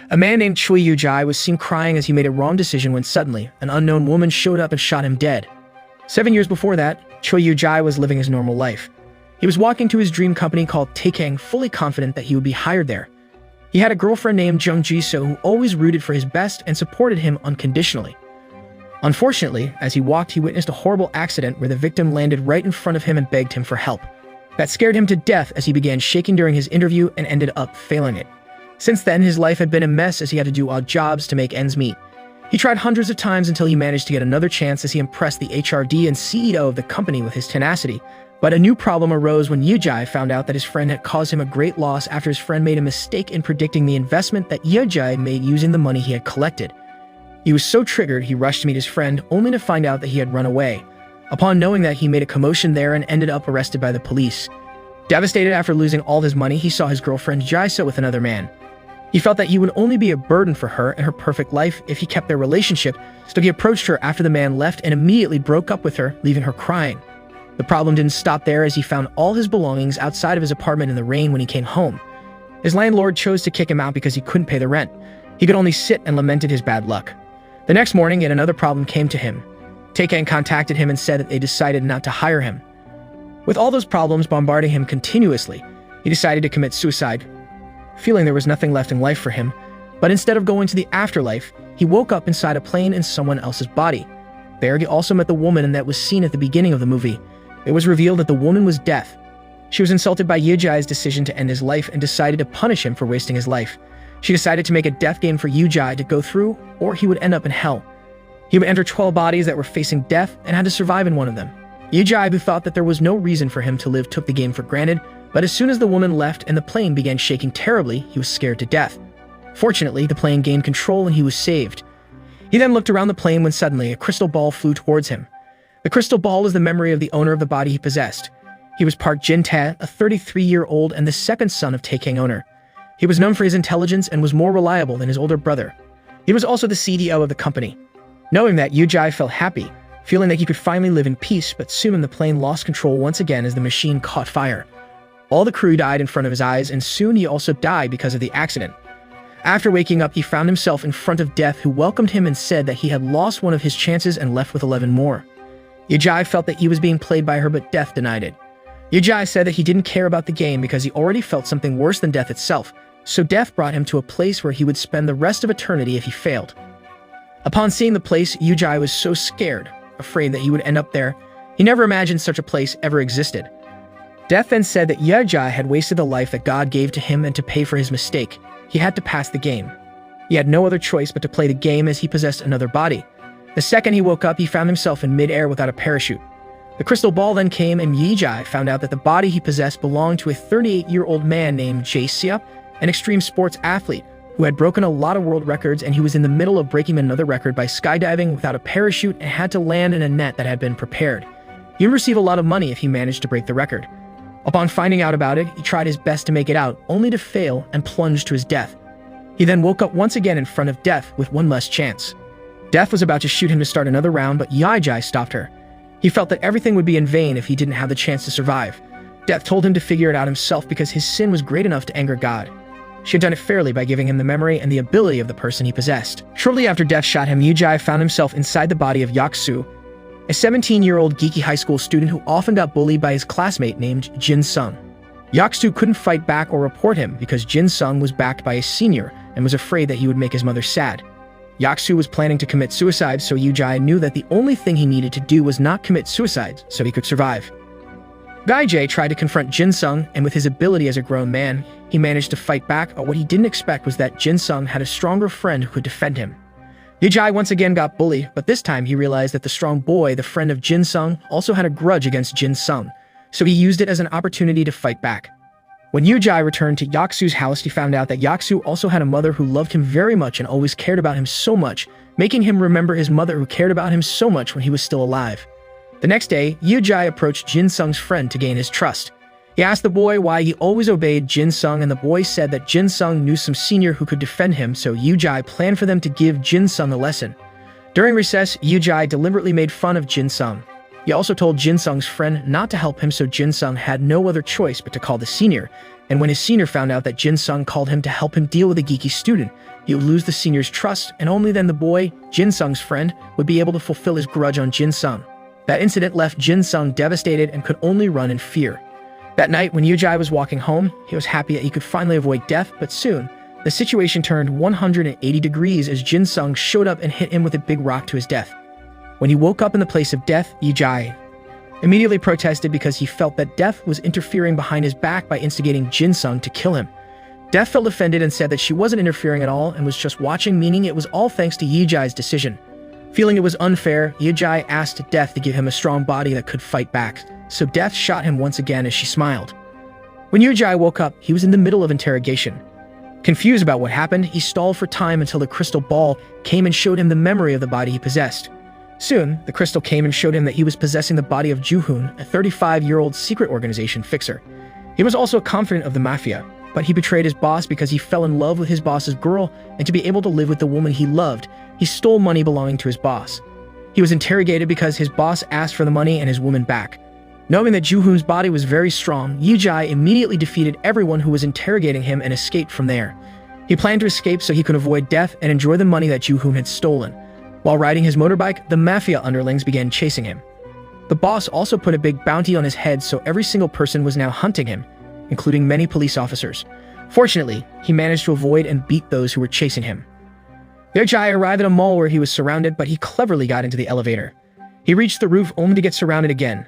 A man named Choi Yu-jai was seen crying as he made a wrong decision when suddenly, an unknown woman showed up and shot him dead. 7 years before that, Choi Yu-jai was living his normal life. He was walking to his dream company called Taekang, fully confident that he would be hired there. He had a girlfriend named Jung Ji-so who always rooted for his best and supported him unconditionally. Unfortunately, as he walked, he witnessed a horrible accident where the victim landed right in front of him and begged him for help. That scared him to death as he began shaking during his interview and ended up failing it. Since then, his life had been a mess as he had to do odd jobs to make ends meet. He tried hundreds of times until he managed to get another chance as he impressed the HRD and CEO of the company with his tenacity. But a new problem arose when Yu-jai found out that his friend had caused him a great loss after his friend made a mistake in predicting the investment that Yu-jai made using the money he had collected. He was so triggered he rushed to meet his friend, only to find out that he had run away. Upon knowing that, he made a commotion there and ended up arrested by the police. Devastated after losing all his money, he saw his girlfriend Jaiso with another man. He felt that he would only be a burden for her and her perfect life if he kept their relationship, so he approached her after the man left and immediately broke up with her, leaving her crying. The problem didn't stop there as he found all his belongings outside of his apartment in the rain when he came home. His landlord chose to kick him out because he couldn't pay the rent. He could only sit and lamented his bad luck. The next morning, yet another problem came to him. Taekang contacted him and said that they decided not to hire him. With all those problems bombarding him continuously, he decided to commit suicide, feeling there was nothing left in life for him. But instead of going to the afterlife, he woke up inside a plane in someone else's body. There, he also met the woman that was seen at the beginning of the movie. It was revealed that the woman was Death. She was insulted by Yu-jai's decision to end his life and decided to punish him for wasting his life. She decided to make a death game for Yu-jai to go through, or he would end up in hell. He would enter 12 bodies that were facing death and had to survive in one of them. Yu-jai, who thought that there was no reason for him to live, took the game for granted, but as soon as the woman left and the plane began shaking terribly, he was scared to death. Fortunately, the plane gained control and he was saved. He then looked around the plane when suddenly a crystal ball flew towards him. The crystal ball was the memory of the owner of the body he possessed. He was Park Jin-tae, a 33-year-old and the second son of Taekang owner. He was known for his intelligence and was more reliable than his older brother. He was also the CEO of the company. Knowing that, Yu-jai felt happy, feeling that he could finally live in peace, but soon the plane lost control once again as the machine caught fire. All the crew died in front of his eyes, and soon he also died because of the accident. After waking up, he found himself in front of Death, who welcomed him and said that he had lost one of his chances and left with 11 more. Yu-jai felt that he was being played by her, but Death denied it. Yu-jai said that he didn't care about the game because he already felt something worse than death itself, so Death brought him to a place where he would spend the rest of eternity if he failed. Upon seeing the place, Yu-jai was so scared, afraid that he would end up there. He never imagined such a place ever existed. Death then said that Yu-jai had wasted the life that God gave to him, and to pay for his mistake, he had to pass the game. He had no other choice but to play the game as he possessed another body. The second he woke up, he found himself in mid-air without a parachute. The crystal ball then came, and Yu-jai found out that the body he possessed belonged to a 38-year-old man named Jae-seop, an extreme sports athlete who had broken a lot of world records, and he was in the middle of breaking another record by skydiving without a parachute and had to land in a net that had been prepared. He would receive a lot of money if he managed to break the record. Upon finding out about it, he tried his best to make it out, only to fail and plunge to his death. He then woke up once again in front of Death with one less chance. Death was about to shoot him to start another round, but Yu-jai stopped her. He felt that everything would be in vain if he didn't have the chance to survive. Death told him to figure it out himself because his sin was great enough to anger God. She had done it fairly by giving him the memory and the ability of the person he possessed. Shortly after Death shot him, Yu-jai found himself inside the body of Yaksu, a 17-year-old geeky high school student who often got bullied by his classmate named Jin-sung. Yaksu couldn't fight back or report him because Jin-sung was backed by a senior and was afraid that he would make his mother sad. Yaksu was planning to commit suicide, so Yu-jai knew that the only thing he needed to do was not commit suicide so he could survive. Gai-jae tried to confront Jin-sung, and with his ability as a grown man, he managed to fight back, but what he didn't expect was that Jin-sung had a stronger friend who could defend him. Yu-jai once again got bullied, but this time he realized that the strong boy, the friend of Jin-sung, also had a grudge against Jin-sung, so he used it as an opportunity to fight back. When Yu-jai returned to Yaksu's house, he found out that Yaksu also had a mother who loved him very much and always cared about him so much, making him remember his mother who cared about him so much when he was still alive. The next day, Yu-jai approached Jin-sung's friend to gain his trust. He asked the boy why he always obeyed Jin-sung, and the boy said that Jin-sung knew some senior who could defend him, so Yu-jai planned for them to give Jin-sung a lesson. During recess, Yu-jai deliberately made fun of Jin-sung. He also told Jin-sung's friend not to help him, so Jin-sung had no other choice but to call the senior, and when his senior found out that Jin Sung called him to help him deal with a geeky student, he would lose the senior's trust, and only then the boy, Jin Sung's friend, would be able to fulfill his grudge on Jin Sung. That incident left Jin Sung devastated and could only run in fear. That night, when Yujai was walking home, he was happy that he could finally avoid death, but soon, the situation turned 180 degrees as Jin Sung showed up and hit him with a big rock to his death. When he woke up in the place of death, Yujai immediately protested because he felt that Death was interfering behind his back by instigating Jin Sung to kill him. Death felt offended and said that she wasn't interfering at all and was just watching, meaning it was all thanks to Yujai's decision. Feeling it was unfair, Yujai asked Death to give him a strong body that could fight back, so Death shot him once again as she smiled. When Yujai woke up, he was in the middle of interrogation. Confused about what happened, he stalled for time until the crystal ball came and showed him the memory of the body he possessed. Soon, the crystal came and showed him that he was possessing the body of Ju-hoon, a 35-year-old secret organization fixer. He was also confident of the mafia, but he betrayed his boss because he fell in love with his boss's girl, and to be able to live with the woman he loved, he stole money belonging to his boss. He was interrogated because his boss asked for the money and his woman back. Knowing that Ju-hoon's body was very strong, Yujai immediately defeated everyone who was interrogating him and escaped from there. He planned to escape so he could avoid death and enjoy the money that Ju-hoon had stolen. While riding his motorbike, the mafia underlings began chasing him. The boss also put a big bounty on his head, so every single person was now hunting him, including many police officers. Fortunately, he managed to avoid and beat those who were chasing him. Yujai arrived at a mall where he was surrounded, but he cleverly got into the elevator. He reached the roof only to get surrounded again.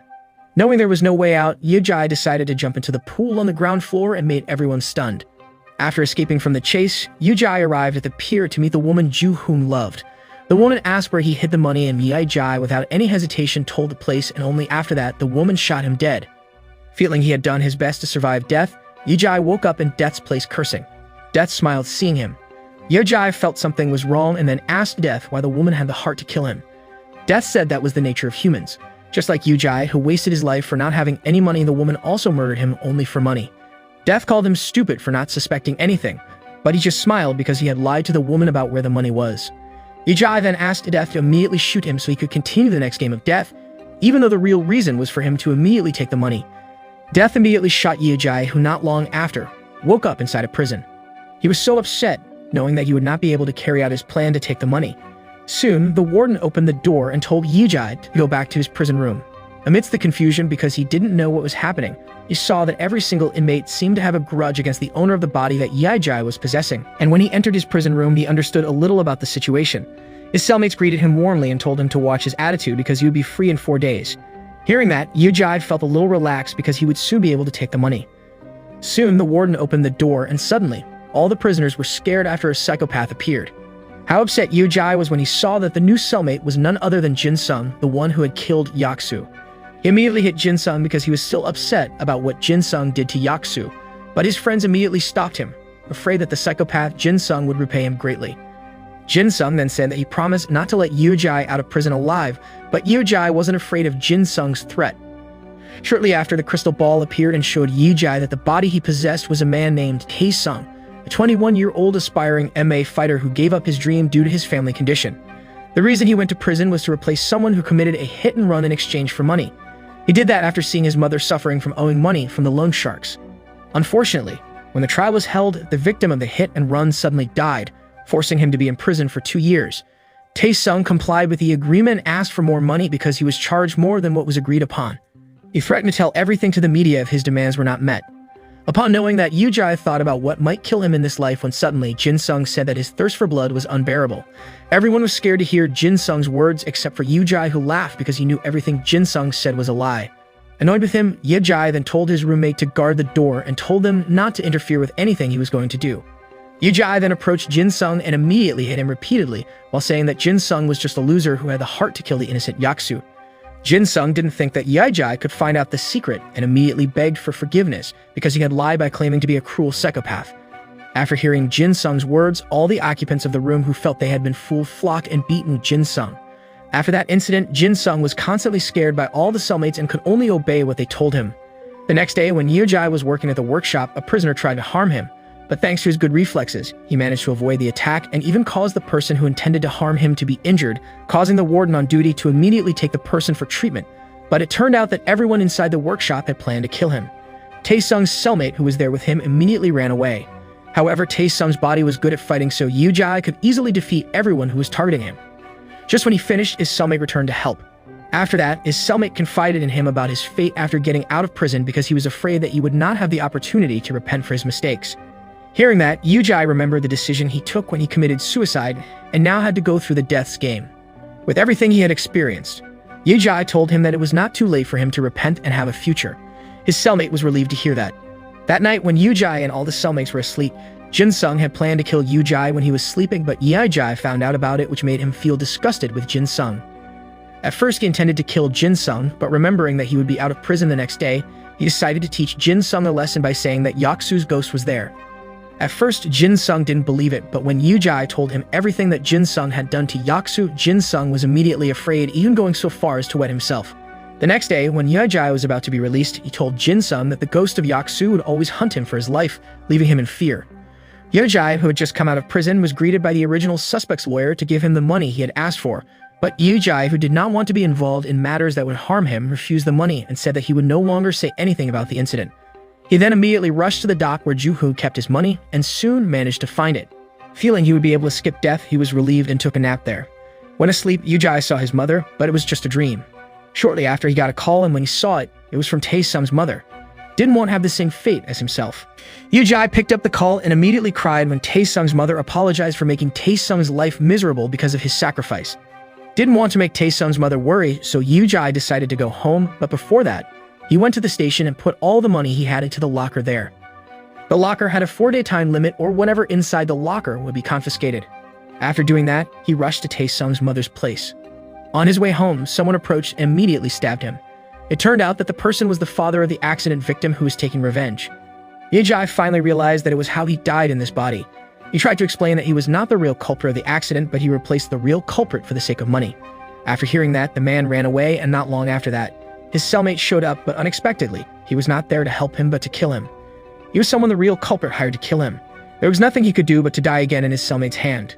Knowing there was no way out, Yujai decided to jump into the pool on the ground floor and made everyone stunned. After escaping from the chase, Yujai arrived at the pier to meet the woman Ju-hoon loved. The woman asked where he hid the money, and Yujai, without any hesitation, told the place, and only after that, the woman shot him dead. Feeling he had done his best to survive death, Yujai woke up in Death's place cursing. Death smiled seeing him. Yujai felt something was wrong and then asked Death why the woman had the heart to kill him. Death said that was the nature of humans. Just like Yujai, who wasted his life for not having any money, the woman also murdered him only for money. Death called him stupid for not suspecting anything, but he just smiled because he had lied to the woman about where the money was. Yujai then asked Death to immediately shoot him so he could continue the next game of Death, even though the real reason was for him to immediately take the money. Death immediately shot Yujai, who not long after woke up inside a prison. He was so upset, knowing that he would not be able to carry out his plan to take the money. Soon, the warden opened the door and told Yujai to go back to his prison room. Amidst the confusion because he didn't know what was happening, he saw that every single inmate seemed to have a grudge against the owner of the body that Yujai was possessing, and when he entered his prison room, he understood a little about the situation. His cellmates greeted him warmly and told him to watch his attitude because he would be free in 4 days. Hearing that, Yujai felt a little relaxed because he would soon be able to take the money. Soon, the warden opened the door, and suddenly, all the prisoners were scared after a psychopath appeared. How upset Yujai was when he saw that the new cellmate was none other than Jin Sung, the one who had killed Yaksu. He immediately hit Jin Sung because he was still upset about what Jin Sung did to Yaksu, but his friends immediately stopped him, afraid that the psychopath Jin Sung would repay him greatly. Jin Sung then said that he promised not to let Yujai out of prison alive, but Yujai wasn't afraid of Jin Sung's threat. Shortly after, the crystal ball appeared and showed Yujai that the body he possessed was a man named Tae Sung, a 21-year-old aspiring MMA fighter who gave up his dream due to his family condition. The reason he went to prison was to replace someone who committed a hit and run in exchange for money. He did that after seeing his mother suffering from owing money from the loan sharks. Unfortunately, when the trial was held, the victim of the hit and run suddenly died, forcing him to be in prison for 2 years. Tae Sung complied with the agreement and asked for more money because he was charged more than what was agreed upon. He threatened to tell everything to the media if his demands were not met. Upon knowing that, Yujai thought about what might kill him in this life when suddenly Jin Sung said that his thirst for blood was unbearable. Everyone was scared to hear Jin Sung's words except for Yujai, who laughed because he knew everything Jin Sung said was a lie. Annoyed with him, Yujai then told his roommate to guard the door and told them not to interfere with anything he was going to do. Yujai then approached Jin Sung and immediately hit him repeatedly while saying that Jin Sung was just a loser who had the heart to kill the innocent Yaksu. Jin Sung didn't think that Yujai could find out the secret and immediately begged for forgiveness because he had lied by claiming to be a cruel psychopath. After hearing Jin Sung's words, all the occupants of the room who felt they had been fooled flocked and beaten Jin Sung. After that incident, Jin Sung was constantly scared by all the cellmates and could only obey what they told him. The next day, when Yujai was working at the workshop, a prisoner tried to harm him, but thanks to his good reflexes, he managed to avoid the attack and even caused the person who intended to harm him to be injured, causing the warden on duty to immediately take the person for treatment. But it turned out that everyone inside the workshop had planned to kill him. Tae-sung's cellmate, who was there with him, immediately ran away. However, Tae-sung's body was good at fighting, so Yoo-jae could easily defeat everyone who was targeting him. Just when he finished, his cellmate returned to help. After that, his cellmate confided in him about his fate after getting out of prison because he was afraid that he would not have the opportunity to repent for his mistakes. Hearing that, Yoo-jae remembered the decision he took when he committed suicide and now had to go through the death's game. With everything he had experienced, Yoo-jae told him that it was not too late for him to repent and have a future. His cellmate was relieved to hear that. That night, when Yoo-jae and all the cellmates were asleep, Jin-sung had planned to kill Yoo-jae when he was sleeping, but Yoo-jae found out about it, which made him feel disgusted with Jin-sung. At first, he intended to kill Jin-sung, but remembering that he would be out of prison the next day, he decided to teach Jin-sung a lesson by saying that Yaksu's ghost was there. At first, Jin-sung didn't believe it, but when Yoo-jae told him everything that Jin-sung had done to Yaksu, Jin-sung was immediately afraid, even going so far as to wet himself. The next day, when Yoo-jae was about to be released, he told Jin-sung that the ghost of Yaksu would always hunt him for his life, leaving him in fear. Yoo-jae, who had just come out of prison, was greeted by the original suspect's lawyer to give him the money he had asked for, but Yoo-jae, who did not want to be involved in matters that would harm him, refused the money and said that he would no longer say anything about the incident. He then immediately rushed to the dock where Joo-hoo kept his money and soon managed to find it. Feeling he would be able to skip death, he was relieved and took a nap there. When asleep, Yoo-jae saw his mother, but it was just a dream. Shortly after, he got a call, and when he saw it, it was from Tae-sung's mother. Didn't want to have the same fate as himself. Yoo-jae picked up the call and immediately cried when Tae-sung's mother apologized for making Tae-sung's life miserable because of his sacrifice. Didn't want to make Tae-sung's mother worry, so Yoo-jae decided to go home, but before that, he went to the station and put all the money he had into the locker there. The locker had a 4-day time limit, or whatever inside the locker would be confiscated. After doing that, he rushed to Tae-sung's mother's place. On his way home, someone approached and immediately stabbed him. It turned out that the person was the father of the accident victim who was taking revenge. Yoo-jae finally realized that it was how he died in this body. He tried to explain that he was not the real culprit of the accident, but he replaced the real culprit for the sake of money. After hearing that, the man ran away, and not long after that, his cellmate showed up, but unexpectedly, he was not there to help him but to kill him. He was someone the real culprit hired to kill him. There was nothing he could do but to die again in his cellmate's hand.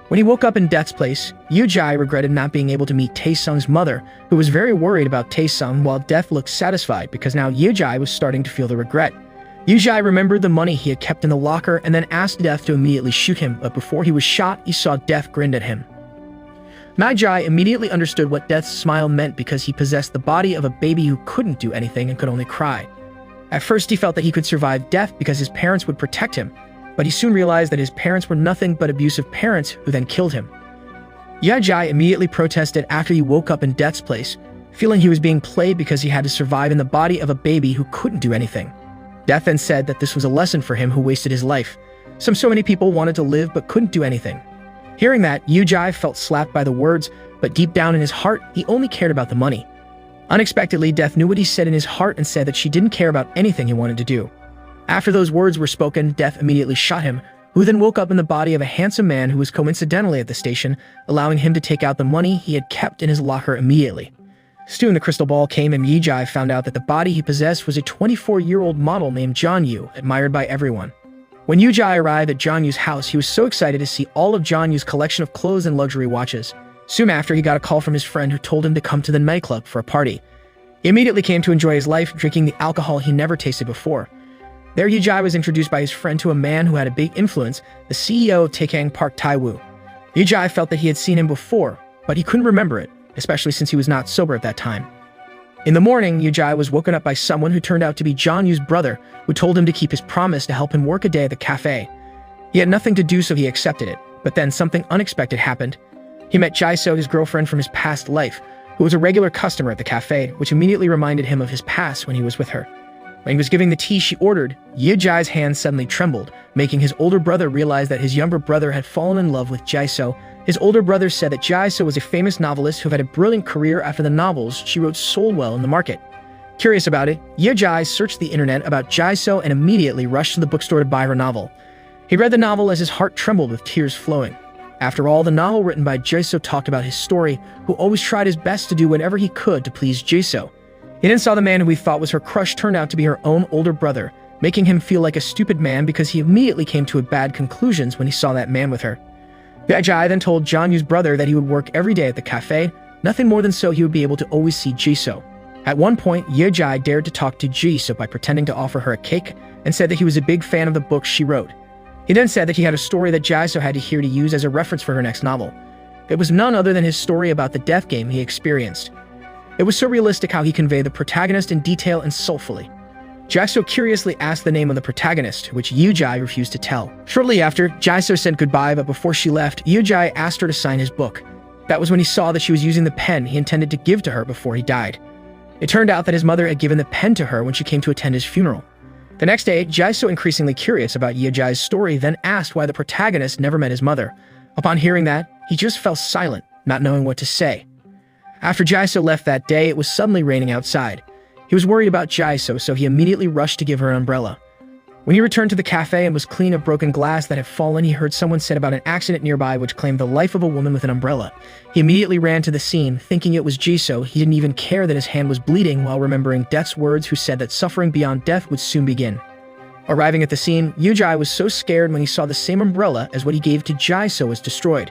When he woke up in death's place, Yoo-jae regretted not being able to meet Tae-sung's mother, who was very worried about Tae-sung, while Death looked satisfied because now Yoo-jae was starting to feel the regret. Yoo-jae remembered the money he had kept in the locker and then asked Death to immediately shoot him, but before he was shot, he saw Death grinned at him. Yoo-jae immediately understood what Death's smile meant because he possessed the body of a baby who couldn't do anything and could only cry. At first, he felt that he could survive death because his parents would protect him, but he soon realized that his parents were nothing but abusive parents who then killed him. Yoo-jae immediately protested after he woke up in Death's place, feeling he was being played because he had to survive in the body of a baby who couldn't do anything. Death then said that this was a lesson for him who wasted his life. So many people wanted to live but couldn't do anything. Hearing that, Yoo-jae felt slapped by the words, but deep down in his heart, he only cared about the money. Unexpectedly, Death knew what he said in his heart and said that she didn't care about anything he wanted to do. After those words were spoken, Death immediately shot him, who then woke up in the body of a handsome man who was coincidentally at the station, allowing him to take out the money he had kept in his locker immediately. Soon the crystal ball came and Yoo-jae found out that the body he possessed was a 24-year-old model named Jeon-yu, admired by everyone. When Yoo-jae arrived at Jeon-yu's house, he was so excited to see all of Jeon-yu's collection of clothes and luxury watches. Soon after, he got a call from his friend who told him to come to the nightclub for a party. He immediately came to enjoy his life, drinking the alcohol he never tasted before. There, Yoo-jae was introduced by his friend to a man who had a big influence, the CEO of Taekang Park Tae-woo. Yoo-jae felt that he had seen him before, but he couldn't remember it, especially since he was not sober at that time. In the morning, Yoo-jae was woken up by someone who turned out to be Jeon-yu's brother, who told him to keep his promise to help him work a day at the cafe. He had nothing to do, so he accepted it, but then something unexpected happened. He met Jae-so, his girlfriend from his past life, who was a regular customer at the cafe, which immediately reminded him of his past when he was with her. When he was giving the tea she ordered, Yoo-jae's hand suddenly trembled, making his older brother realize that his younger brother had fallen in love with Jae-so. His older brother said that Jae-so was a famous novelist who had a brilliant career after the novels she wrote sold well in the market. Curious about it, Yoo-jae searched the internet about Jae-so and immediately rushed to the bookstore to buy her novel. He read the novel as his heart trembled with tears flowing. After all, the novel written by Jae-so talked about his story, who always tried his best to do whatever he could to please Jae-so. He then saw the man who he thought was her crush turned out to be her own older brother, making him feel like a stupid man because he immediately came to bad conclusions when he saw that man with her. Yoo-jae then told Jeon-yu's brother that he would work every day at the cafe, nothing more than so he would be able to always see Jae-so. At one point, Yejai dared to talk to Jisoo by pretending to offer her a cake and said that he was a big fan of the books she wrote. He then said that he had a story that Jisoo had to hear to use as a reference for her next novel. It was none other than his story about the death game he experienced. It was so realistic how he conveyed the protagonist in detail and soulfully. Jisoo curiously asked the name of the protagonist, which Yujai refused to tell. Shortly after, Jisoo said goodbye, but before she left, Yujai asked her to sign his book. That was when he saw that she was using the pen he intended to give to her before he died. It turned out that his mother had given the pen to her when she came to attend his funeral. The next day, Jisoo, increasingly curious about Yujai's story, then asked why the protagonist never met his mother. Upon hearing that, he just fell silent, not knowing what to say. After Jisoo left that day, it was suddenly raining outside. He was worried about Jisoo, so he immediately rushed to give her an umbrella. When he returned to the cafe and was cleaning up broken glass that had fallen, he heard someone said about an accident nearby which claimed the life of a woman with an umbrella. He immediately ran to the scene, thinking it was Jisoo. He didn't even care that his hand was bleeding while remembering Death's words, who said that suffering beyond death would soon begin. Arriving at the scene, Yujai was so scared when he saw the same umbrella as what he gave to Jisoo was destroyed.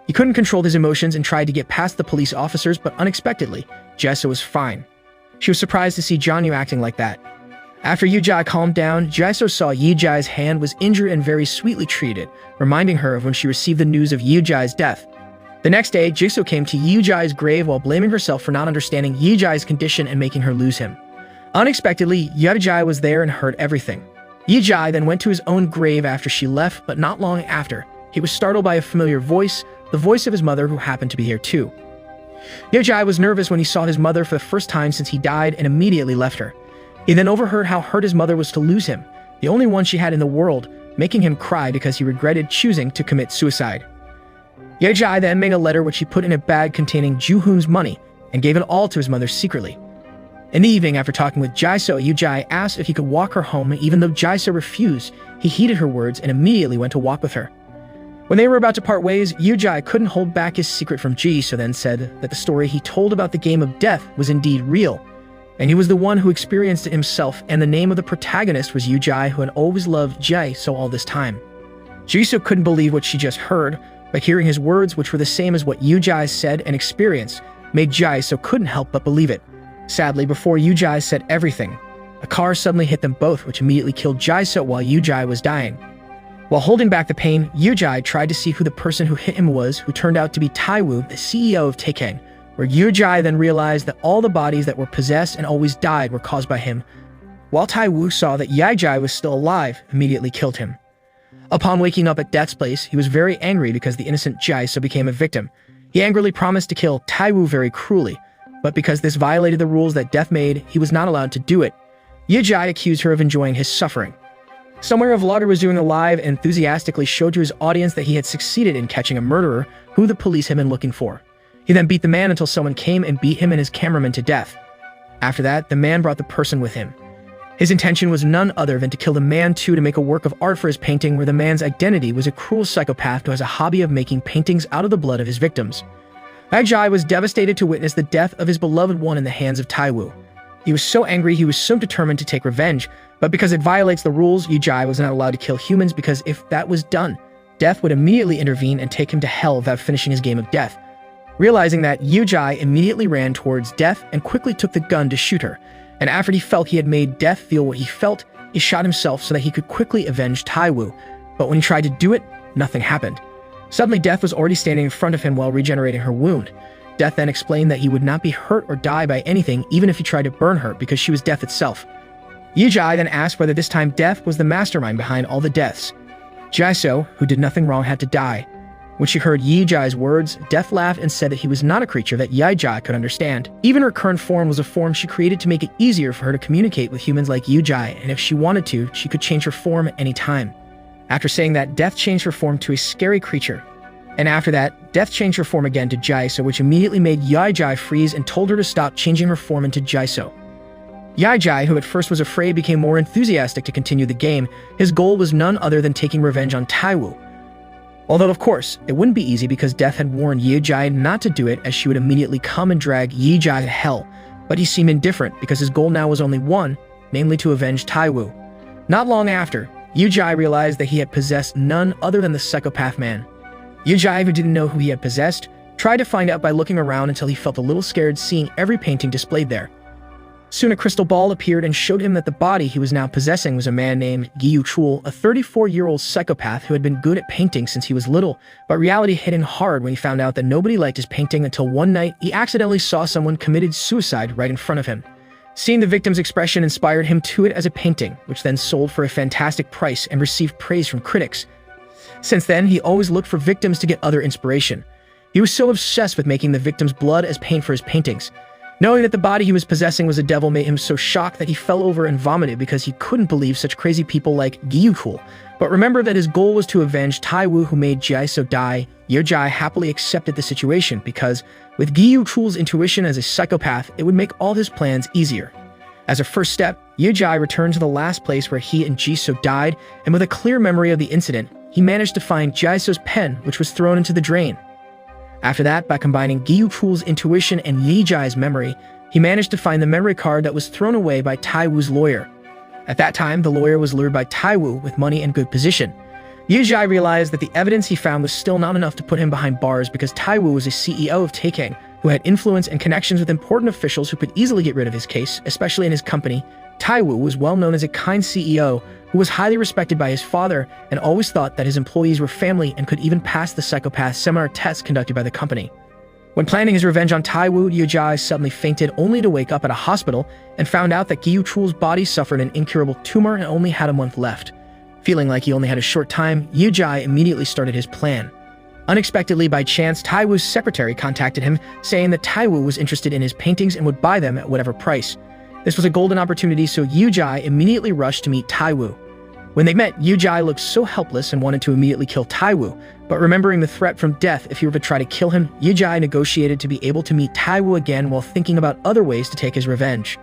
He couldn't control his emotions and tried to get past the police officers, but unexpectedly, Jisoo was fine. She was surprised to see Jonyu acting like that. After Yujai calmed down, Jisoo saw Yujai's hand was injured and very sweetly treated, reminding her of when she received the news of Yujai's death. The next day, Jisoo came to Yujai's grave while blaming herself for not understanding Yujai's condition and making her lose him. Unexpectedly, Yujai was there and heard everything. Yujai then went to his own grave after she left, but not long after, he was startled by a familiar voice, the voice of his mother, who happened to be here too. Yujai was nervous when he saw his mother for the first time since he died and immediately left her. He then overheard how hurt his mother was to lose him, the only one she had in the world, making him cry because he regretted choosing to commit suicide. Yejai then made a letter which he put in a bag containing Juhoon's money and gave it all to his mother secretly. In the evening, after talking with Jisoo, Yujai asked if he could walk her home, and even though Jisoo refused, he heeded her words and immediately went to walk with her. When they were about to part ways, Yujai couldn't hold back his secret from Jisoo, then said that the story he told about the game of death was indeed real, and he was the one who experienced it himself, and the name of the protagonist was Yujai, who had always loved Jisoo all this time. Jisoo couldn't believe what she just heard, but hearing his words, which were the same as what Yujai said and experienced, made Jisoo couldn't help but believe it. Sadly, before Yujai said everything, a car suddenly hit them both, which immediately killed Jisoo while Yujai was dying. While holding back the pain, Yujai tried to see who the person who hit him was, who turned out to be Taiwoo, the CEO of Taekang, where Yujai then realized that all the bodies that were possessed and always died were caused by him. While Taiwoo saw that Yejai was still alive, immediately killed him. Upon waking up at Death's place, he was very angry because the innocent Jisoo became a victim. He angrily promised to kill Taiwoo very cruelly, but because this violated the rules that Death made, he was not allowed to do it. Yujai accused her of enjoying his suffering. Somewhere, a vlogger was doing a live and enthusiastically showed to his audience that he had succeeded in catching a murderer who the police had been looking for. He then beat the man until someone came and beat him and his cameraman to death. After that, the man brought the person with him. His intention was none other than to kill the man too, to make a work of art for his painting, where the man's identity was a cruel psychopath who has a hobby of making paintings out of the blood of his victims. Yejai was devastated to witness the death of his beloved one in the hands of Taiwoo. He was so angry, he was so determined to take revenge, but because it violates the rules, Yujai was not allowed to kill humans, because if that was done, Death would immediately intervene and take him to hell without finishing his game of death. Realizing that, Yujai immediately ran towards Death and quickly took the gun to shoot her, and after he felt he had made Death feel what he felt, he shot himself so that he could quickly avenge Taiwoo, but when he tried to do it, nothing happened. Suddenly, Death was already standing in front of him while regenerating her wound. Death then explained that he would not be hurt or die by anything even if he tried to burn her, because she was death itself. Yujai then asked whether this time Death was the mastermind behind all the deaths. Jisoo, who did nothing wrong, had to die. When she heard Yujai's words, Death laughed and said that he was not a creature that Yejai could understand. Even her current form was a form she created to make it easier for her to communicate with humans like Yujai, and if she wanted to, she could change her form at any time. After saying that, Death changed her form to a scary creature. And after that, Death changed her form again to Jisoo, which immediately made Yejai freeze and told her to stop changing her form into Jisoo. Yejai, who at first was afraid, became more enthusiastic to continue the game. His goal was none other than taking revenge on Taiwoo. Although, of course, it wouldn't be easy because Death had warned Yejai not to do it, as she would immediately come and drag Yejai to hell. But he seemed indifferent because his goal now was only one, namely to avenge Taiwoo. Not long after, Yujai realized that he had possessed none other than the psychopath man. Yujai, who didn't know who he had possessed, tried to find out by looking around until he felt a little scared seeing every painting displayed there. Soon a crystal ball appeared and showed him that the body he was now possessing was a man named Gyu Chul, a 34-year-old psychopath who had been good at painting since he was little, but reality hit him hard when he found out that nobody liked his painting until one night he accidentally saw someone committed suicide right in front of him. Seeing the victim's expression inspired him to it as a painting, which then sold for a fantastic price and received praise from critics. Since then, he always looked for victims to get other inspiration. He was so obsessed with making the victim's blood as paint for his paintings. Knowing that the body he was possessing was a devil made him so shocked that he fell over and vomited because he couldn't believe such crazy people like Gyukul. But remember that his goal was to avenge Taiwu, who made Jiaiso die. Yojai happily accepted the situation because, with Gyukul's intuition as a psychopath, it would make all his plans easier. As a first step, Yojai returned to the last place where he and Jiso died, and with a clear memory of the incident, he managed to find Jiaiso's pen, which was thrown into the drain. After that, by combining Gyukul's intuition and Yijai's memory, he managed to find the memory card that was thrown away by Taiwu's lawyer. At that time, the lawyer was lured by Taiwu with money and good position. Yijai realized that the evidence he found was still not enough to put him behind bars because Taiwu was a CEO of Taking, who had influence and connections with important officials who could easily get rid of his case, especially in his company. Taiwu was well known as a kind CEO who was highly respected by his father and always thought that his employees were family and could even pass the psychopath seminar tests conducted by the company. When planning his revenge on Taiwu, Yojai suddenly fainted only to wake up at a hospital and found out that Gyu Chul's body suffered an incurable tumor and only had a month left. Feeling like he only had a short time, Yojai immediately started his plan. Unexpectedly, by chance, Taiwu's secretary contacted him, saying that Taiwu was interested in his paintings and would buy them at whatever price. This was a golden opportunity, so Yujai immediately rushed to meet Taiwu. When they met, Yujai looked so helpless and wanted to immediately kill Taiwu, but remembering the threat from death if he were to try to kill him, Yujai negotiated to be able to meet Taiwu again while thinking about other ways to take his revenge.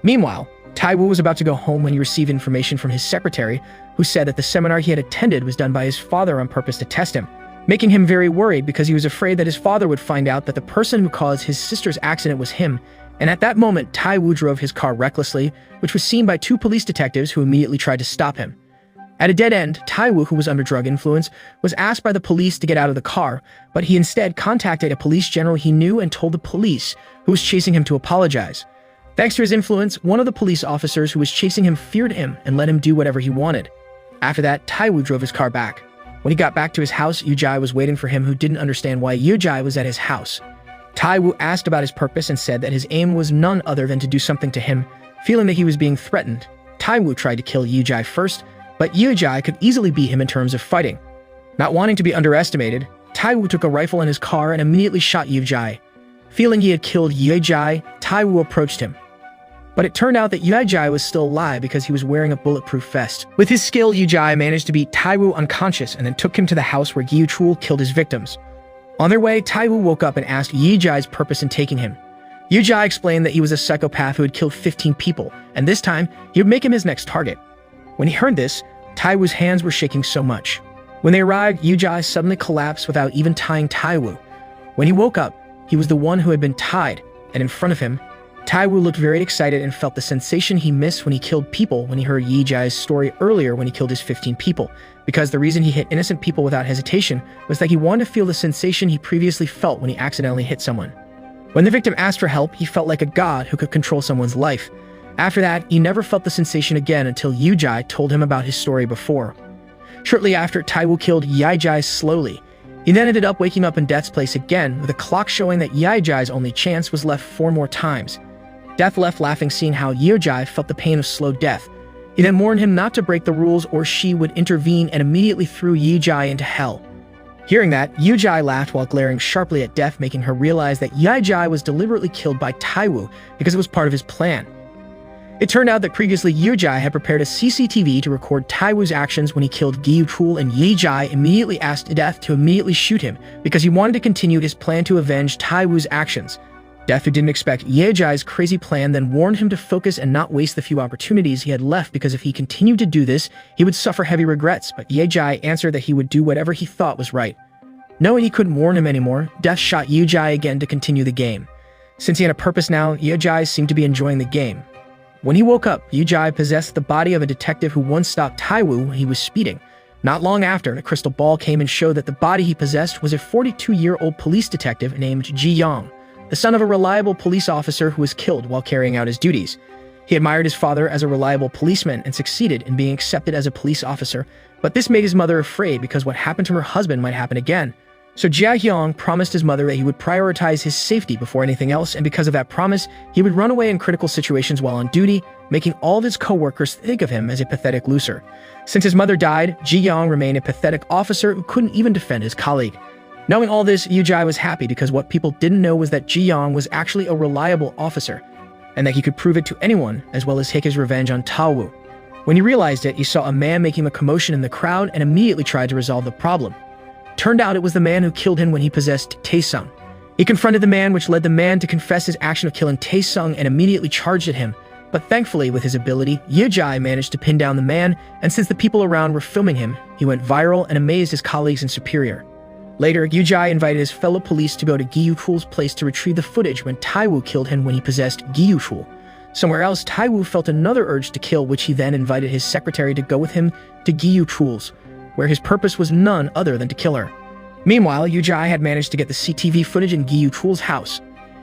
Meanwhile, Taiwu was about to go home when he received information from his secretary, who said that the seminar he had attended was done by his father on purpose to test him, making him very worried because he was afraid that his father would find out that the person who caused his sister's accident was him. And at that moment, Taiwu drove his car recklessly, which was seen by two police detectives who immediately tried to stop him. At a dead end, Taiwu, who was under drug influence, was asked by the police to get out of the car, but he instead contacted a police general he knew and told the police, who was chasing him, to apologize. Thanks to his influence, one of the police officers who was chasing him feared him and let him do whatever he wanted. After that, Taiwu drove his car back. When he got back to his house, Yujai was waiting for him, who didn't understand why Yujai was at his house. Taiwu asked about his purpose and said that his aim was none other than to do something to him. Feeling that he was being threatened, Taiwu tried to kill Yujai first, but Yujai could easily beat him in terms of fighting. Not wanting to be underestimated, Taiwu took a rifle in his car and immediately shot Yujai. Feeling he had killed Yujai, Taiwu approached him. But it turned out that Yujai was still alive because he was wearing a bulletproof vest. With his skill, Yujai managed to beat Taiwu unconscious and then took him to the house where Gyu Chul killed his victims. On their way, Taiwu woke up and asked Yujai's purpose in taking him. Yujai explained that he was a psychopath who had killed 15 people, and this time, he would make him his next target. When he heard this, Taiwu's hands were shaking so much. When they arrived, Yujai suddenly collapsed without even tying Taiwu. When he woke up, he was the one who had been tied, and in front of him, Taiwu looked very excited and felt the sensation he missed when he killed people when he heard Yujai's story earlier when he killed his 15 people, because the reason he hit innocent people without hesitation was that he wanted to feel the sensation he previously felt when he accidentally hit someone. When the victim asked for help, he felt like a god who could control someone's life. After that, he never felt the sensation again until Yujai told him about his story before. Shortly after, Taiwu killed Yujai slowly. He then ended up waking up in Death's place again, with a clock showing that Yujai's only chance was left 4 more times. Death left laughing, seeing how Yujai felt the pain of slow death. He then warned him not to break the rules or she would intervene and immediately threw Yujai into hell. Hearing that, Yujai laughed while glaring sharply at Death, making her realize that Yujai was deliberately killed by Taiwu because it was part of his plan. It turned out that previously Yujai had prepared a CCTV to record Taiwu's actions when he killed Gyu Chul, and Yujai immediately asked Death to immediately shoot him because he wanted to continue his plan to avenge Taiwu's actions. Death, who didn't expect Yujai's crazy plan, then warned him to focus and not waste the few opportunities he had left because if he continued to do this, he would suffer heavy regrets, but Yujai answered that he would do whatever he thought was right. Knowing he couldn't warn him anymore, Death shot Yujai again to continue the game. Since he had a purpose now, Yujai seemed to be enjoying the game. When he woke up, Yujai possessed the body of a detective who once stopped Taiwu when he was speeding. Not long after, a crystal ball came and showed that the body he possessed was a 42-year-old police detective named Ji Yang. the son of a reliable police officer who was killed while carrying out his duties. He admired his father as a reliable policeman and succeeded in being accepted as a police officer, but this made his mother afraid because what happened to her husband might happen again. So Jia Hyong promised his mother that he would prioritize his safety before anything else, and because of that promise, he would run away in critical situations while on duty, making all of his co-workers think of him as a pathetic loser. Since his mother died, Ji Yong remained a pathetic officer who couldn't even defend his colleague. Knowing all this, Yu Jai was happy because what people didn't know was that Ji Yong was actually a reliable officer, and that he could prove it to anyone, as well as take his revenge on Tao Wu. When he realized it, he saw a man making a commotion in the crowd and immediately tried to resolve the problem. Turned out it was the man who killed him when he possessed Taesung. He confronted the man, which led the man to confess his action of killing Taesung and immediately charged at him. But thankfully, with his ability, Yu Jai managed to pin down the man, and since the people around were filming him, he went viral and amazed his colleagues and superior. Later, Yu Jai invited his fellow police to go to Gi Yuchul's place to retrieve the footage when Tai Wu killed him when he possessed Gi Yuchul. Somewhere else, Tai Wu felt another urge to kill, which he then invited his secretary to go with him to Gi Yuchul's, where his purpose was none other than to kill her. Meanwhile, Yu Jai had managed to get the CCTV footage in Gi Yuchul's house.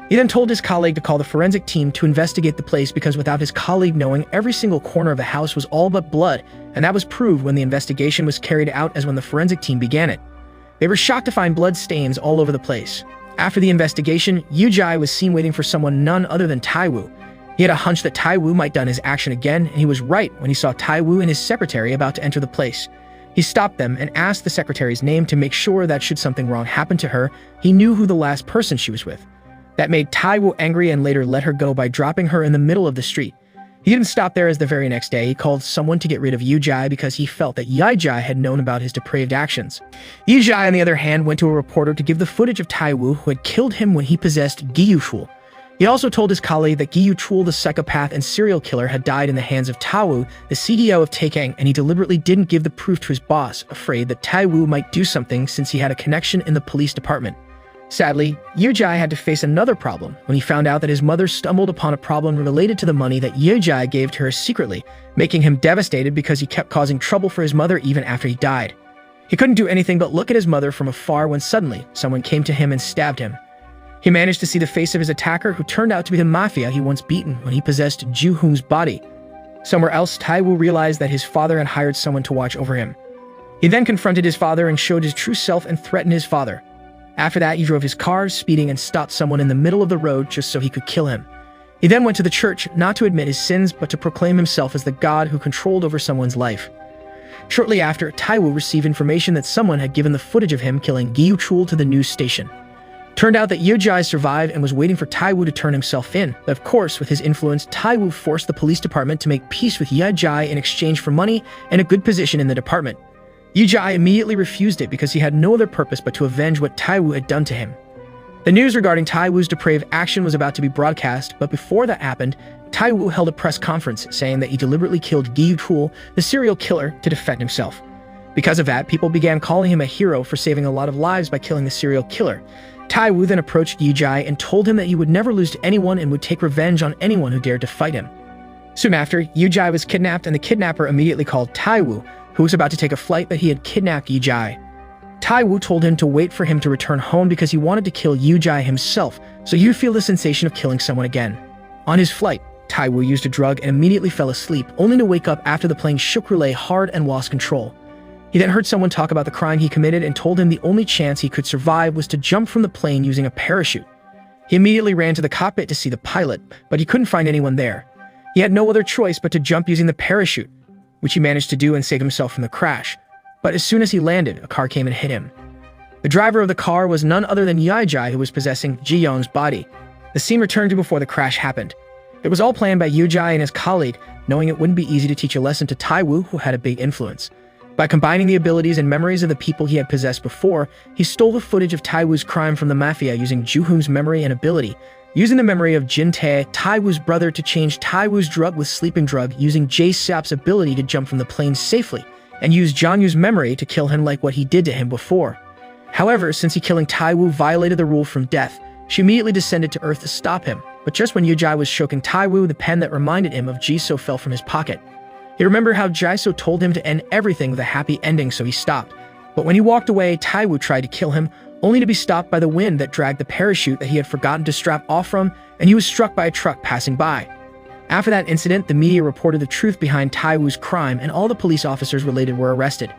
He then told his colleague to call the forensic team to investigate the place because without his colleague knowing, every single corner of the house was all but blood, and that was proved when the investigation was carried out as when the forensic team began it. They were shocked to find blood stains all over the place. After the investigation, Yu Jai was seen waiting for someone none other than Tai Wu. He had a hunch that Tai Wu might done his action again, and he was right when he saw Tai Wu and his secretary about to enter the place. He stopped them and asked the secretary's name to make sure that should something wrong happen to her, he knew who the last person she was with. That made Tai Wu angry and later let her go by dropping her in the middle of the street. He didn't stop there, as the very next day he called someone to get rid of Yu Jai because he felt that Yi Jai had known about his depraved actions. Yu Jai, on the other hand, went to a reporter to give the footage of Tai Wu, who had killed him when he possessed Gi Yuchul. He also told his colleague that Gi Yuchul, the psychopath and serial killer, had died in the hands of Tao Wu, the CEO of Taekang, and he deliberately didn't give the proof to his boss, afraid that Tai Wu might do something since he had a connection in the police department. Sadly, Yu Jai had to face another problem when he found out that his mother stumbled upon a problem related to the money that Yu Jai gave to her secretly, making him devastated because he kept causing trouble for his mother even after he died. He couldn't do anything but look at his mother from afar when suddenly someone came to him and stabbed him. He managed to see the face of his attacker, who turned out to be the mafia he once beaten when he possessed Ju Hong's body. Somewhere else, Tai Wu realized that his father had hired someone to watch over him. He then confronted his father and showed his true self and threatened his father. After that, he drove his car, speeding, and stopped someone in the middle of the road just so he could kill him. He then went to the church, not to admit his sins, but to proclaim himself as the god who controlled over someone's life. Shortly after, Tai Wu received information that someone had given the footage of him killing Gi Yuchul to the news station. Turned out that Yu Jai survived and was waiting for Tai Wu to turn himself in, but of course, with his influence, Tai Wu forced the police department to make peace with Yu Jai in exchange for money and a good position in the department. Yu Jai immediately refused it because he had no other purpose but to avenge what Tai Wu had done to him. The news regarding Tai Wu's depraved action was about to be broadcast, but before that happened, Tai Wu held a press conference saying that he deliberately killed Gi Yuchul, the serial killer, to defend himself. Because of that, people began calling him a hero for saving a lot of lives by killing the serial killer. Tai Wu then approached Yu Jai and told him that he would never lose to anyone and would take revenge on anyone who dared to fight him. Soon after, Yu Jai was kidnapped, and the kidnapper immediately called Tai Wu, who was about to take a flight, that he had kidnapped Yu Jai. Tai Wu told him to wait for him to return home because he wanted to kill Yu Jai himself, so he would feel the sensation of killing someone again. On his flight, Tai Wu used a drug and immediately fell asleep, only to wake up after the plane shook relay hard and lost control. He then heard someone talk about the crime he committed and told him the only chance he could survive was to jump from the plane using a parachute. He immediately ran to the cockpit to see the pilot, but he couldn't find anyone there. He had no other choice but to jump using the parachute, which he managed to do and save himself from the crash. But as soon as he landed, a car came and hit him. The driver of the car was none other than Yi Jai, who was possessing Ji Yong's body. The scene returned to before the crash happened. It was all planned by Yu Jai and his colleague, knowing it wouldn't be easy to teach a lesson to Tai Wu, who had a big influence. By combining the abilities and memories of the people he had possessed before, he stole the footage of Tai Wu's crime from the mafia using Ju Hong's memory and ability, using the memory of Jin Tae, Tai Wu's brother, to change Tai Wu's drug with sleeping drug, using Jae Sap's ability to jump from the plane safely, and use John Yu's memory to kill him like what he did to him before. However, since killing Tai Wu violated the rule from death, she immediately descended to Earth to stop him, but just when Yu Jai was choking Tai Wu, the pen that reminded him of Jisoo fell from his pocket. He remembered how Jisoo told him to end everything with a happy ending, so he stopped. But when he walked away, Tai Wu tried to kill him, only to be stopped by the wind that dragged the parachute that he had forgotten to strap off from, and he was struck by a truck passing by. After that incident, the media reported the truth behind Taiwoo's crime, and all the police officers related were arrested.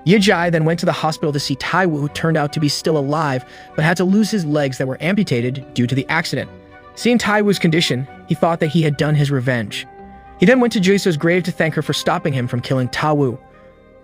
Yejai then went to the hospital to see Taiwoo, who turned out to be still alive, but had to lose his legs that were amputated due to the accident. Seeing Taiwoo's condition, he thought that he had done his revenge. He then went to Joseo's grave to thank her for stopping him from killing Taiwoo.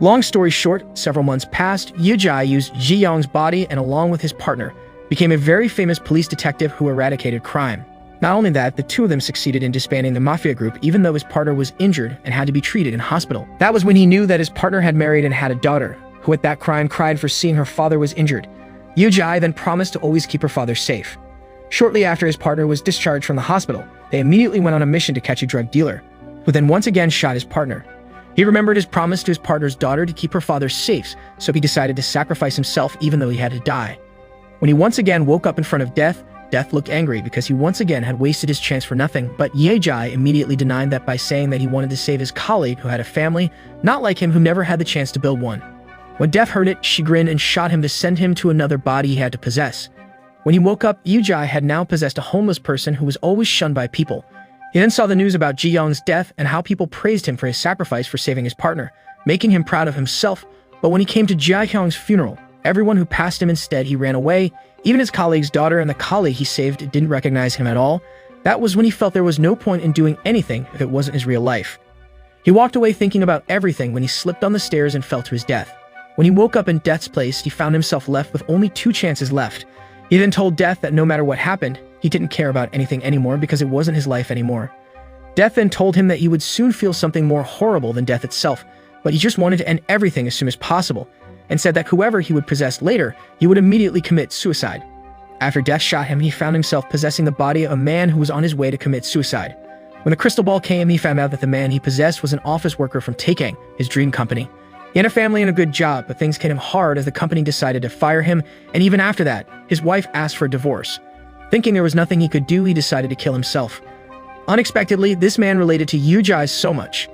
Long story short, several months passed, Yejai used Ji Yong's body and, along with his partner, became a very famous police detective who eradicated crime. Not only that, the two of them succeeded in disbanding the mafia group even though his partner was injured and had to be treated in hospital. That was when he knew that his partner had married and had a daughter, who at that crime cried for seeing her father was injured. Yejai then promised to always keep her father safe. Shortly after his partner was discharged from the hospital, they immediately went on a mission to catch a drug dealer, who then once again shot his partner. He remembered his promise to his partner's daughter to keep her father safe, so he decided to sacrifice himself even though he had to die. When he once again woke up in front of Death, Death looked angry because he once again had wasted his chance for nothing, but Yejai immediately denied that by saying that he wanted to save his colleague who had a family, not like him, who never had the chance to build one. When Death heard it, she grinned and shot him to send him to another body he had to possess. When he woke up, Yejai had now possessed a homeless person who was always shunned by people. He then saw the news about Ji Yong's death and how people praised him for his sacrifice for saving his partner, making him proud of himself. But when he came to Ji Hyung's funeral, everyone who passed him instead, he ran away. Even his colleague's daughter and the colleague he saved didn't recognize him at all. That was when he felt there was no point in doing anything if it wasn't his real life. He walked away thinking about everything when he slipped on the stairs and fell to his death. When he woke up in Death's place, he found himself left with only 2 chances left. He then told Death that no matter what happened, he didn't care about anything anymore because it wasn't his life anymore. Death then told him that he would soon feel something more horrible than death itself, but he just wanted to end everything as soon as possible, and said that whoever he would possess later, he would immediately commit suicide. After Death shot him, he found himself possessing the body of a man who was on his way to commit suicide. When the crystal ball came, he found out that the man he possessed was an office worker from Taekang, his dream company. He had a family and a good job, but things hit him hard as the company decided to fire him, and even after that, his wife asked for a divorce. Thinking there was nothing he could do, he decided to kill himself. Unexpectedly, this man related to Yejai so much.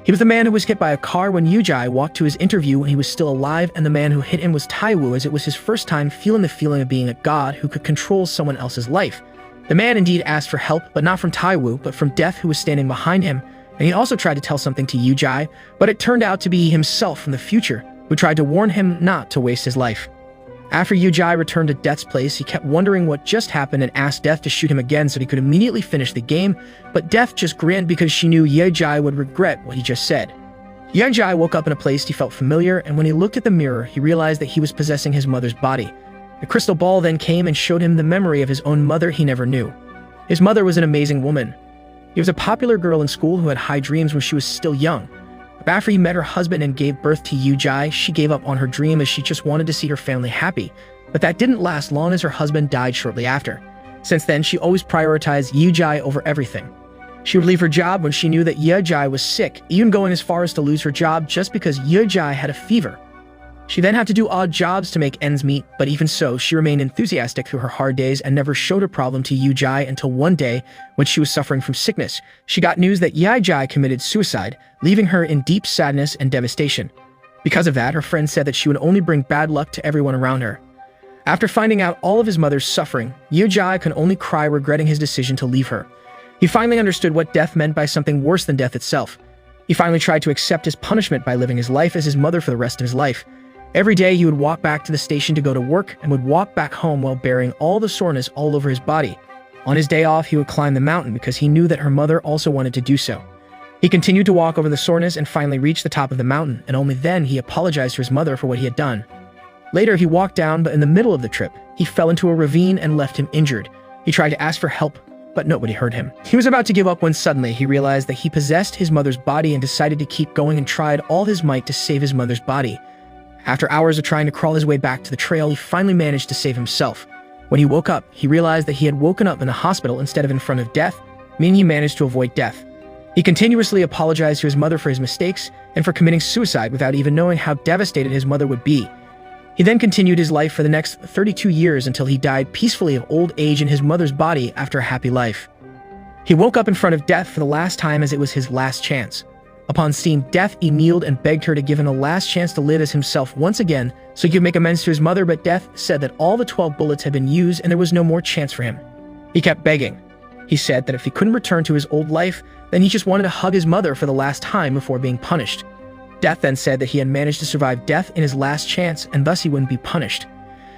He was the man who was hit by a car when Yejai walked to his interview when he was still alive, and the man who hit him was Taiwoo, as it was his first time feeling the feeling of being a god who could control someone else's life. The man indeed asked for help, but not from Taiwoo, but from Death, who was standing behind him, and he also tried to tell something to Yejai, but it turned out to be himself from the future, who tried to warn him not to waste his life. After Yejai returned to Death's place, he kept wondering what just happened and asked Death to shoot him again so he could immediately finish the game, but Death just grinned because she knew Yejai would regret what he just said. Yejai woke up in a place he felt familiar, and when he looked at the mirror, he realized that he was possessing his mother's body. The crystal ball then came and showed him the memory of his own mother he never knew. His mother was an amazing woman. He was a popular girl in school who had high dreams when she was still young. But after he met her husband and gave birth to Yejai, she gave up on her dream as she just wanted to see her family happy. But that didn't last long as her husband died shortly after. Since then, she always prioritized Yejai over everything. She would leave her job when she knew that Yejai was sick, even going as far as to lose her job just because Yejai had a fever. She then had to do odd jobs to make ends meet, but even so, she remained enthusiastic through her hard days and never showed a problem to Yejai until one day, when she was suffering from sickness, she got news that Yejai committed suicide, leaving her in deep sadness and devastation. Because of that, her friend said that she would only bring bad luck to everyone around her. After finding out all of his mother's suffering, Yejai could only cry, regretting his decision to leave her. He finally understood what death meant by something worse than death itself. He finally tried to accept his punishment by living his life as his mother for the rest of his life. Every day he would walk back to the station to go to work and would walk back home while bearing all the soreness all over his body. On his day off, he would climb the mountain because he knew that her mother also wanted to do so. He continued to walk over the soreness and finally reached the top of the mountain, and only then he apologized to his mother for what he had done. Later, he walked down, but in the middle of the trip, he fell into a ravine and left him injured. He tried to ask for help, but nobody heard him. He was about to give up when suddenly he realized that he possessed his mother's body and decided to keep going and tried all his might to save his mother's body. After hours of trying to crawl his way back to the trail, he finally managed to save himself. When he woke up, he realized that he had woken up in a hospital instead of in front of death, meaning he managed to avoid death. He continuously apologized to his mother for his mistakes and for committing suicide without even knowing how devastated his mother would be. He then continued his life for the next 32 years until he died peacefully of old age in his mother's body after a happy life. He woke up in front of death for the last time as it was his last chance. Upon seeing Death, he kneeled and begged her to give him a last chance to live as himself once again so he could make amends to his mother, but Death said that all the 12 bullets had been used and there was no more chance for him. He kept begging. He said that if he couldn't return to his old life, then he just wanted to hug his mother for the last time before being punished. Death then said that he had managed to survive death in his last chance and thus he wouldn't be punished.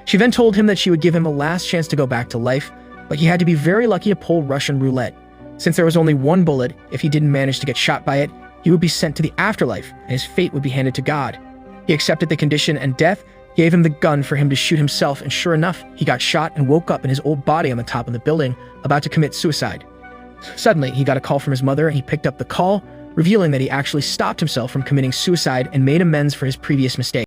She then told him that she would give him a last chance to go back to life, but he had to be very lucky to pull Russian roulette. Since there was only one bullet, if he didn't manage to get shot by it, he would be sent to the afterlife and his fate would be handed to God. He accepted the condition and Death gave him the gun for him to shoot himself, and sure enough, he got shot and woke up in his old body on the top of the building, about to commit suicide. Suddenly, he got a call from his mother and he picked up the call, revealing that he actually stopped himself from committing suicide and made amends for his previous mistake.